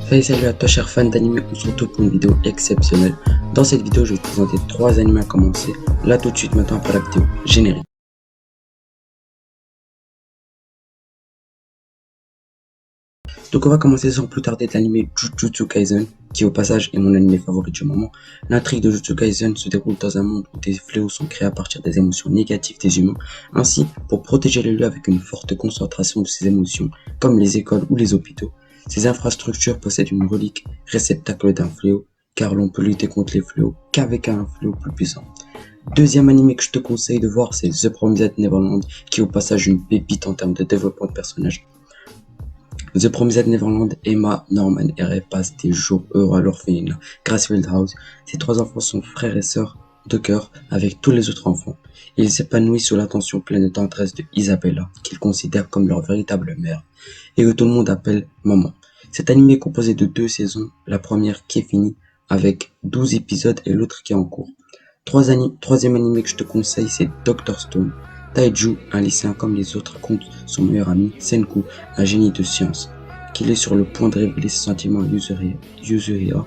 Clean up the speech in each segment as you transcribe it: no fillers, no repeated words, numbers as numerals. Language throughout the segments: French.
Hey, salut à toi chers fans d'anime, on se retrouve pour une vidéo exceptionnelle. Dans cette vidéo, je vais te présenter 3 animés à commencer, là tout de suite maintenant après la vidéo générique. Donc on va commencer sans plus tarder de l'anime Jujutsu Kaisen, qui au passage est mon anime favori du moment. L'intrigue de Jujutsu Kaisen se déroule dans un monde où des fléaux sont créés à partir des émotions négatives des humains. Ainsi, pour protéger les lieux avec une forte concentration de ces émotions, comme les écoles ou les hôpitaux, ces infrastructures possèdent une relique, réceptacle d'un fléau, car l'on peut lutter contre les fléaux qu'avec un fléau plus puissant. Deuxième anime que je te conseille de voir, c'est The Promised Neverland, qui est au passage une pépite en termes de développement de personnages. The Promised Neverland, Emma, Norman et Ray passent des jours heureux à l'orphelinat Gracefield House. Ces 3 enfants sont frères et sœurs de cœur avec tous les autres enfants. Ils s'épanouissent sous l'attention pleine de tendresse de Isabella, qu'ils considèrent comme leur véritable mère, et que tout le monde appelle maman. Cet anime est composé de 2 saisons, la première qui est finie avec 12 épisodes et l'autre qui est en cours. Troisième anime que je te conseille, c'est Dr. Stone. Taiju, un lycéen comme les autres, raconte son meilleur ami, Senku, un génie de science, qu'il est sur le point de révéler ses sentiments à Yuzuriha,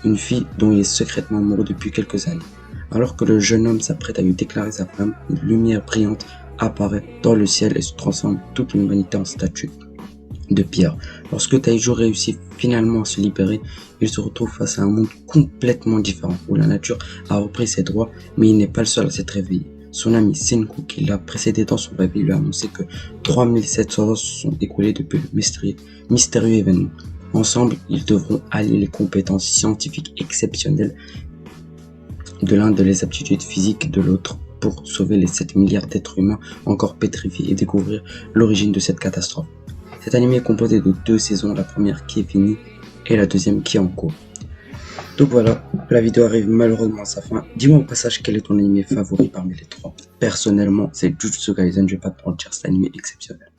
une fille dont il est secrètement amoureux depuis quelques années. Alors que le jeune homme s'apprête à lui déclarer sa flamme, une lumière brillante apparaît dans le ciel et se transforme toute l'humanité en statue de pierre. Lorsque Taiju réussit finalement à se libérer, il se retrouve face à un monde complètement différent, où la nature a repris ses droits, mais il n'est pas le seul à s'être réveillé. Son ami Senku, qui l'a précédé dans son réveil, lui a annoncé que 3700 ans se sont écoulés depuis le mystérieux événement. Ensemble, ils devront allier les compétences scientifiques exceptionnelles de l'un et les aptitudes physiques de l'autre pour sauver les 7 milliards d'êtres humains encore pétrifiés et découvrir l'origine de cette catastrophe. Cet anime est composé de 2 saisons, la première qui est finie et la deuxième qui est en cours. Donc voilà, la vidéo arrive malheureusement à sa fin. Dis-moi au passage quel est ton anime favori parmi les 3. Personnellement, c'est Jujutsu Kaisen, je vais pas te mentir, c'est un anime exceptionnel.